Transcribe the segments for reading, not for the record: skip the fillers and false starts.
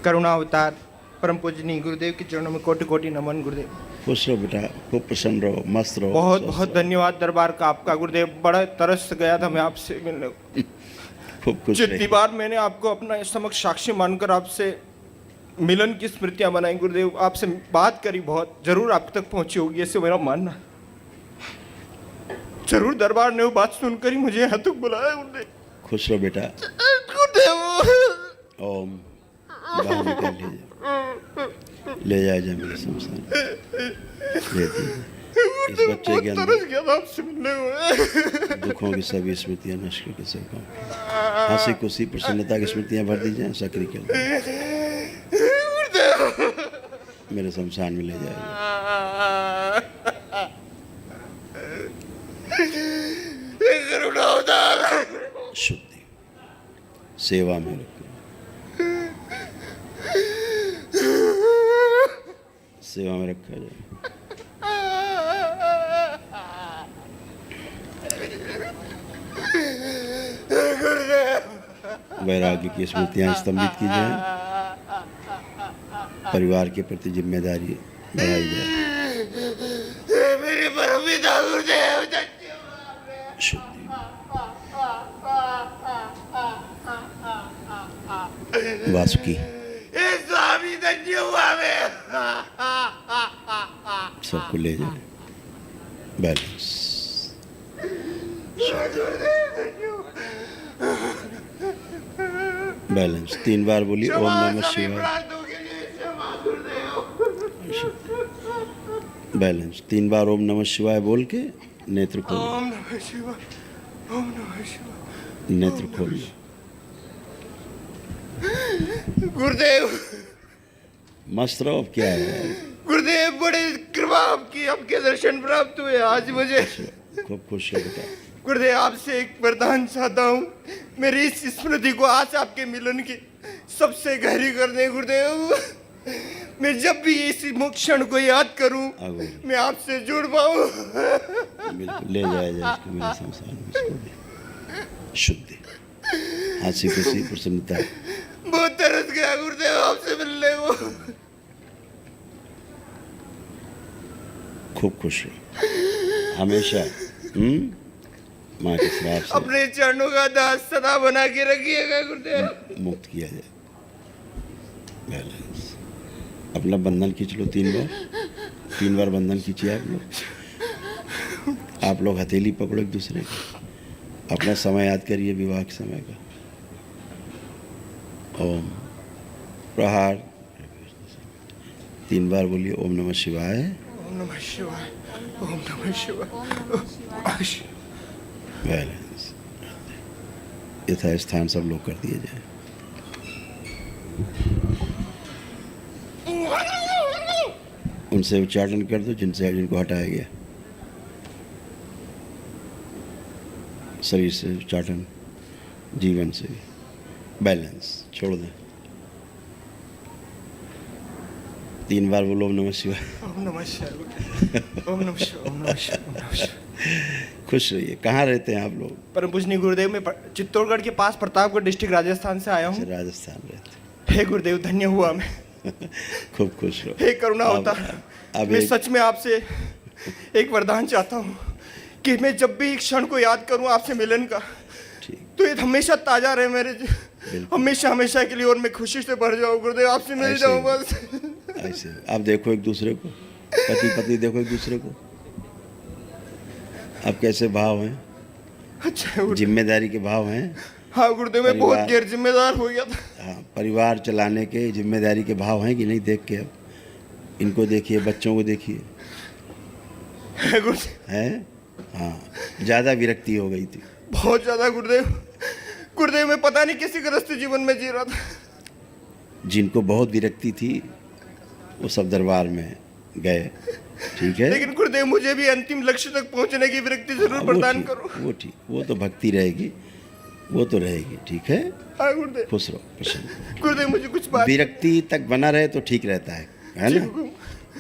करुणा अवतार परम पूजनीय गुरुदेव के चरणों में कोटि कोटि नमन गुरुदेव। खुश रहो बेटा, खूब प्रसन्न रहो, मस्त रहो। बहुत बहुत धन्यवाद दरबार का आपका गुरुदेव। बड़ा तरस गया था मैं आपसे मिलने को। खूब खुश जितनी रहिए। बार मैंने आपको अपना समक्ष साक्षी मानकर आपसे मिलन की स्मृतियां बनाई गुरुदेव, आपसे बात करी, बहुत जरूर आप तक पहुंची होगी ऐसे मेरा मानना। जरूर दरबार ने वो बात सुनकर ही मुझे यहाँ तक बुलाया गुरुदेव। खुश रहो बेटा। गुरुदेव ओम बाहर निकल ले जाए जा मेरे शमशान ले दीजिए। इस बच्चे के अंदर तरस गया था आपसे मिलने को। दुखों की सभी स्मृतियां नष्ट करके सबको हंसी खुशी प्रसन्नता की स्मृतियां भर दी जाए। सकरी के मेरे शमशान में ले जाए। शुद्धि सेवा में रखो, सेवा में रखा जाए। वैराग्य की स्मृतियां स्तंभित की जाए, परिवार के प्रति जिम्मेदारी बढ़ाई जाए। मेरे परम पिता गुरुदेव शुद्धि वासुकी स्वामी धन्य हुआ मैं। सबको ले जाए। बैलेंस बैलेंस 3 बार बोलिए ओम नमः शिवाय। बैलेंस 3 बार ओम नमः शिवाय बोल के नेत्र खोल। ओम नमः शिवाय, ओम नमः शिवाय। नेत्र खोल। गुरुदेव मस्त रहो। अब क्या है गुरुदेव, बड़े कृपा आपकी, आपके दर्शन प्राप्त हुए आज मुझे। खूब खुश है बेटा। गुरुदेव आपसे एक वरदान चाहता हूँ, मेरी इस स्मृति को आज आपके मिलन की सबसे गहरी कर दें गुरुदेव। मैं जब भी इस क्षण को याद करूं मैं आपसे जुड़ पाऊं। बिल्कुल ले जाया जाए इसको मेरे संसार में। इसको भी शुद्धि हंसी खुशी प्रसन्नता। बहुत तरस गया गुरुदेव आपसे मिलने को। खूब खुश रहो हमेशा। माँ के श्राप से अपने चरणों का दास सदा बना के रखिएगा गुरुदेव। मुक्त किया जाए। बैलेंस अपना बंधन खींच लो 3 बार बंधन खींचिए आप लोग हथेली पकड़ो एक दूसरे को। अपना समय याद करिए विवाह के समय का। ओम प्रहार 3 बार बोलिए ओम नमः शिवाय, ओम नमः शिवाय, ओम नमः शिवाय। बैलेंस यथा स्थान सब लोग कर दिए जाए। उनसे उच्चारण कर दो जिनको हटाया गया। शरीर से उच्चारण, जीवन से बैलेंस छोड़ दें। 3 बार बोलो ओम नमः शिवाय। ओम नमः शिवाय, ओम नमः शिवाय, ओम नमः शिवाय, ओम नमः शिवाय। खुश रहिए। कहाँ रहते हैं आप लोग? परम पूजनीय गुरुदेव, मैं चित्तौड़गढ़ के पास प्रतापगढ़ डिस्ट्रिक्ट राजस्थान से आया हूँ। राजस्थान रहते। हे गुरुदेव धन्य हुआ मैं। खूब खुश रहो। हे करुणा अवतार, मैं सच में आपसे एक वरदान चाहता हूँ कि मैं जब भी एक क्षण को याद करूँ आपसे मिलन का, तो ये हमेशा ताजा रहे मेरे, हमेशा हमेशा के लिए, और मैं खुशी से भर जाऊँ गुरुदेव, आपसे मिल जाऊँ बस। ऐसे आप देखो एक दूसरे को, पति पत्नी देखो एक दूसरे को, अब कैसे भाव हैं। अच्छा जिम्मेदारी के भाव हैं। हाँ गुरुदेव, मैं बहुत गैर जिम्मेदार हो गया था। हाँ, परिवार चलाने के जिम्मेदारी के भाव हैं कि नहीं देख के। अब इनको देखिए, बच्चों को देखिए हैं। हाँ, ज़्यादा विरक्ति हो गई थी, बहुत ज़्यादा गुरुदेव। गुरुदेव मैं पता नहीं किसी गृहस्थ जीवन में जी रहा था। जिनको बहुत विरक्ति थी वो सब दरबार में गए, ठीक है। लेकिन गुरुदेव मुझे भी अंतिम लक्ष्य तक पहुंचने की विरक्ति जरूर प्रदान करो। वो ठीक, वो तो भक्ति रहेगी, वो तो रहेगी, ठीक है। हाँ गुरुदेव। खुश रहो, प्रसन्न। गुरुदेव मुझे कुछ बात, विरक्ति तक बना रहे तो ठीक रहता है ना।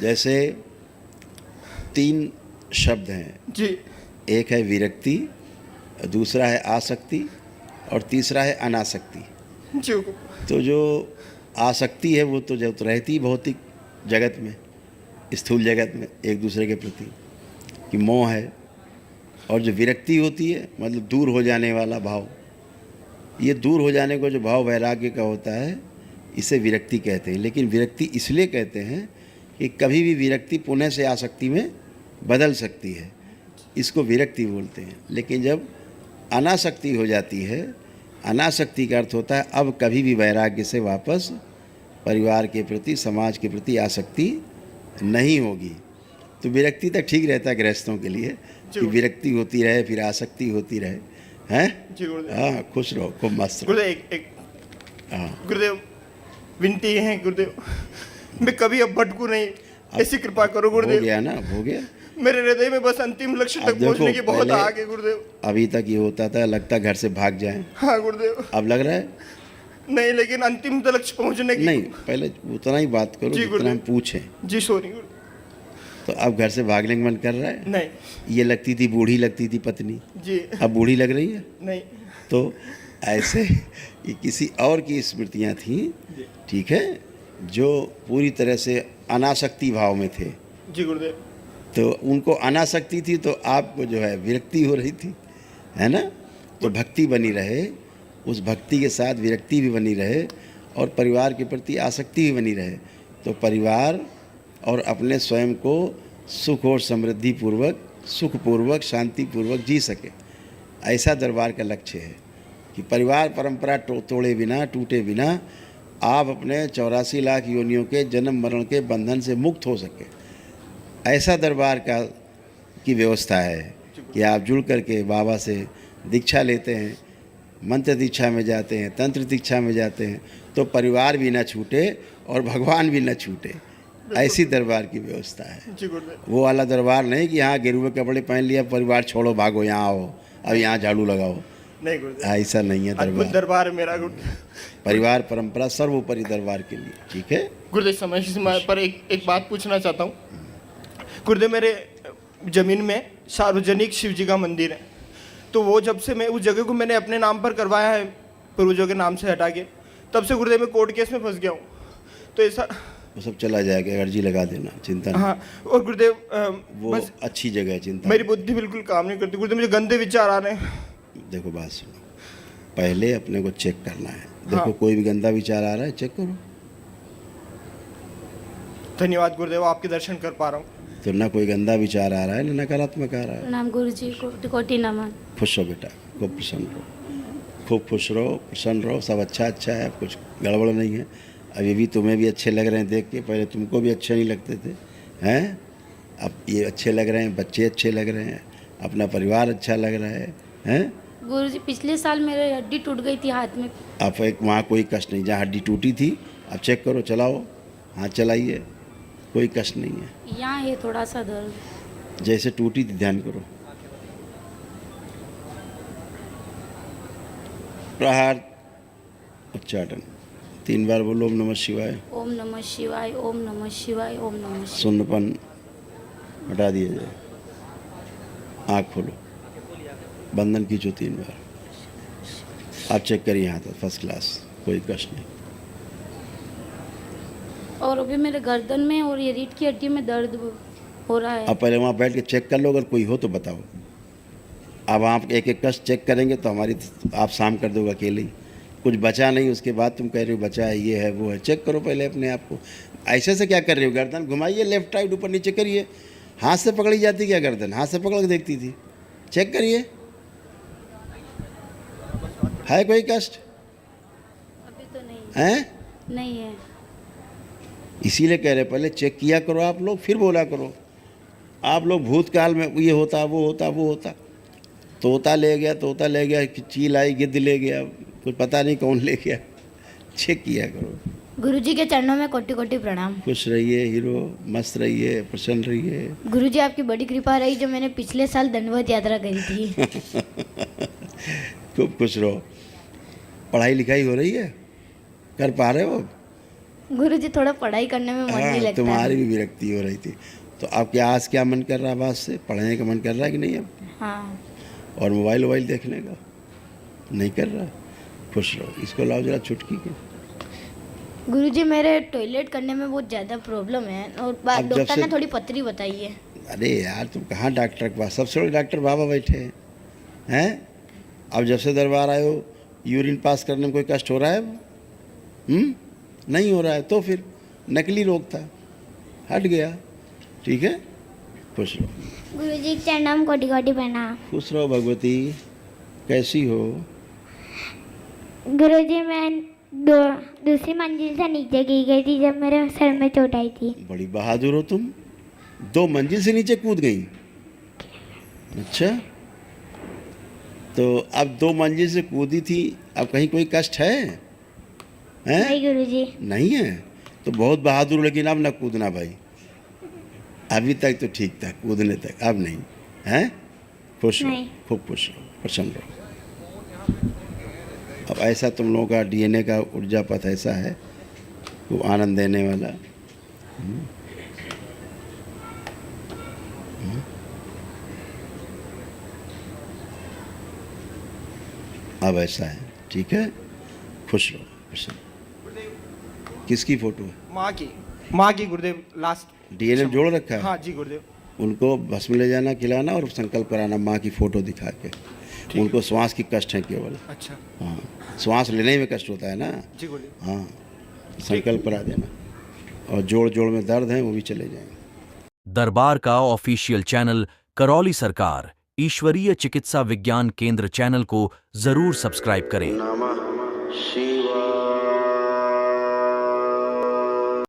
जैसे 3 शब्द हैं जी। एक है विरक्ति, दूसरा है आसक्ति और तीसरा है अनासक्ति। जी। तो जो आसक्ति है वो तो जब तो रहती भौतिक जगत में, स्थूल जगत में एक दूसरे के प्रति कि मोह है। और जो विरक्ति होती है मतलब दूर हो जाने वाला भाव, ये दूर हो जाने को जो भाव वैराग्य का होता है इसे विरक्ति कहते हैं। लेकिन विरक्ति इसलिए कहते हैं कि कभी भी विरक्ति पुनः से आसक्ति में बदल सकती है, इसको विरक्ति बोलते हैं। लेकिन जब अनासक्ति हो जाती है, अनासक्ति का अर्थ होता है अब कभी भी वैराग्य से वापस परिवार के प्रति, समाज के प्रति आसक्ति नहीं होगी। तो विरक्ति तक ठीक रहता है गृहस्थों के लिए कि विरक्ति होती रहे फिर आसक्ति होती रहे, हैं? जी गुरुदेव। हाँ, खुश रहो, खूब मस्त रहो। गुरुदेव एक गुरुदेव विनती है गुरुदेव, मैं कभी अब भटकू नहीं, ऐसी कृपा करो गुरुदेव। हो गया ना, हो गया। मेरे हृदय में बस अंतिम लक्ष्य तक पहुंचने की बहुत आगे गुरुदेव। अभी तक ये होता था लगता घर से भाग जाएं। हाँ गुरुदेव। अब लग रहा है नहीं, लेकिन अंतिम लक्ष्य पहुंचने की नहीं, पहले उतना ही बात करो जितना हम पूछें। जी सॉरी। तो अब घर से भागने का मन कर रहा है? नहीं। ये लगती थी बूढ़ी, लगती थी पत्नी, जी अब बूढ़ी लग रही है? नहीं। तो ऐसे ये किसी और की स्मृतियाँ थी, ठीक है, जो पूरी तरह से अनासक्ति भाव में थे। जी गुरुदेव। तो उनको अनासक्ति थी तो आपको जो है विरक्ति हो रही थी, है ना? तो भक्ति बनी रहे, उस भक्ति के साथ विरक्ति भी बनी रहे और परिवार के प्रति आसक्ति भी बनी रहे, तो परिवार और अपने स्वयं को सुख और समृद्धि पूर्वक, सुखपूर्वक, शांतिपूर्वक जी सके, ऐसा दरबार का लक्ष्य है कि परिवार परंपरा तोड़े बिना, टूटे बिना आप अपने 84 लाख योनियों के जन्म मरण के बंधन से मुक्त हो सके, ऐसा दरबार की व्यवस्था है कि आप जुड़ करके बाबा से दीक्षा लेते हैं, मंत्र दीक्षा में जाते हैं, तंत्र दीक्षा में जाते हैं, तो परिवार भी न छूटे और भगवान भी न छूटे, ऐसी दरबार की व्यवस्था है। वो वाला दरबार नहीं कि यहाँ गेरुए कपड़े पहन लिया, परिवार छोड़ो भागो, यहाँ आओ अब यहाँ झाड़ू लगाओ, नहीं गुरुदेव, ऐसा नहीं है दरबार मेरा परिवार परंपरा सर्वोपरि दरबार के लिए, ठीक है गुरुदेव। समय पर एक बात पूछना चाहता हूँ गुरुदेव, मेरे ज़मीन में सार्वजनिक शिव जी का मंदिर है, तो वो जब से मैं उस जगह को मैंने अपने नाम पर करवाया है, पूर्वजों के नाम से हटा के, तब से गुरुदेव मैं कोर्ट केस में फंस गया हूँ। तो ऐसा वो सब चला जाएगा, अर्जी लगा देना, चिंता नहीं। हाँ, और गुरुदेव वो बस अच्छी जगह है, चिंता मेरी बुद्धि बिल्कुल काम नहीं करती गुरुदेव, मुझे गंदे विचार आ रहे हैं। देखो बात सुनो, पहले अपने को चेक करना है। देखो हाँ। कोई भी गंदा विचार आ रहा है, चेक करो। धन्यवाद गुरुदेव, आपके दर्शन कर पा रहा हूँ। तो ना कोई गंदा विचार आ रहा है ना नकारात्मक आ रहा है। प्रणाम गुरुजी, कोटि कोटि नमन। खुश हो बेटा, खूब प्रसन्न रहो, खूब खुश रहो, प्रसन्न रहो, सब अच्छा अच्छा है, कुछ गड़बड़ नहीं है। अभी भी तुम्हें भी अच्छे लग रहे हैं देख के, पहले तुमको भी अच्छे नहीं लगते थे, हैं? अब ये अच्छे लग रहे हैं, बच्चे अच्छे लग रहे हैं, अपना परिवार अच्छा लग रहा है, हैं? गुरुजी पिछले साल मेरी हड्डी टूट गई थी हाथ में। आप एक वहाँ कोई कष्ट नहीं, जहाँ हड्डी टूटी थी आप चेक करो, चलाओ, हाथ चलाइए, कोई कष्ट नहीं है। यहाँ है थोड़ा सा दर्द। जैसे टूटी थी ध्यान करो। प्रहार उच्चाटन 3 बार बोलो, ओम नमः शिवाय, ओम नमः शिवाय, ओम नमः शिवाय, ओम नमः शिवाय। सुन्नपन हटा दिया जाए, आँख खोलो, बंधन खींचो 3 बार। आप चेक करिए हाथ, फर्स्ट क्लास, कोई कष्ट नहीं। और अभी मेरे गर्दन में और ये रीढ़ की हड्डी में दर्द हो रहा है। अब पहले वहाँ बैठ के चेक कर लो, अगर कोई हो तो बताओ। अब आप एक एक कष्ट चेक करेंगे तो हमारी आप शाम कर दोगे अकेले ही, कुछ बचा नहीं, उसके बाद तुम कह रहे हो बचा है, ये है वो है। चेक करो पहले अपने आप को। ऐसे से क्या कर रहे हो? गर्दन घुमाइए, लेफ्ट राइट ऊपर नीचे करिए। हाथ से पकड़ी जाती क्या गर्दन? हाथ से पकड़ के देखती थी, चेक करिए, है कोई कष्ट? अभी तो नहीं हैं? नहीं है। इसीलिए कह रहे पहले चेक किया करो आप लोग, फिर बोला करो। आप लोग भूतकाल में ये होता वो होता वो होता, तोता ले गया, चील आई, गिद्ध ले गया, कुछ पता नहीं कौन ले गया। चेक किया करो। गुरुजी के चरणों में कोटि कोटि प्रणाम। खुश रहिए हीरो, मस्त रहिए, प्रसन्न रहिए। गुरुजी आपकी बड़ी कृपा रही जो मैंने पिछले साल दंडवत यात्रा करी थी। खूब खुश रहो। पढ़ाई लिखाई हो रही है, कर पा रहे हो? गुरुजी थोड़ा पढ़ाई करने में मन नहीं लगता। तुम्हारी भी विरक्ति हो रही थी, तो अब क्या आज क्या मन कर रहा है? बात से पढ़ने का मन कर रहा है कि नहीं अब? हाँ। और मोबाइल देखने का नहीं कर रहा? खुश रहो। इसको लाओ जरा चुटकी के, गुरुजी मेरे टॉयलेट करने में बहुत ज़्यादा प्रॉब्लम है और अब जब डॉक्टर से- ने थोड़ी पतरी बताई है। अरे यार तुम कहाँ डॉक्टर के पास, सबसे बड़े डॉक्टर बाबा बैठे हैं। अब जब से दरबार आए हो यूरिन पास करने में कोई कष्ट हो रहा है? नहीं हो रहा है तो फिर नकली रोग था, हट गया। ठीक है, खुश रहो। गुरुजी के चरणों कोटि कोटि प्रणाम। खुश रहो भगवती। कैसी हो? गुरुजी मैं दूसरी मंजिल से नीचे गिर गई थी जब मेरे सर में चोट आई थी। बड़ी बहादुर हो तुम, 2 मंजिल से नीचे कूद गई। अच्छा, तो अब 2 मंजिल से कूदी थी, अब कहीं कोई कष्ट है? नहीं गुरुजी। नहीं है तो बहुत बहादुर हो, लेकिन अब ना कूदना भाई। अभी तक तो ठीक था कूदने तक, अब नहीं है। खुश रहो, नहीं। खूब खुश रहो, प्रसन्न रहो। अब ऐसा तुम लोगों का डीएनए का ऊर्जा पथ ऐसा है वो आनंद देने वाला। अब ऐसा है, ठीक है, खुश रहो, प्रसन्न। किसकी फोटो है? माँ की गुरुदेव लास्ट डीएनए जोड़ रखा है? हाँ जी गुरुदेव। उनको भस्म ले जाना, खिलाना और संकल्प कराना माँ की फोटो दिखा के। उनको श्वास की कष्ट है केवल। अच्छा हाँ, श्वास लेने में कष्ट होता है ना। जी गुरुदेव। हाँ, संकल्प करा देना और जोड़ जोड़ में दर्द है वो भी चले जाएंगे। दरबार का ऑफिशियल चैनल करौली सरकार ईश्वरीय चिकित्सा विज्ञान केंद्र चैनल को जरूर सब्सक्राइब करें। नमः शिवाय।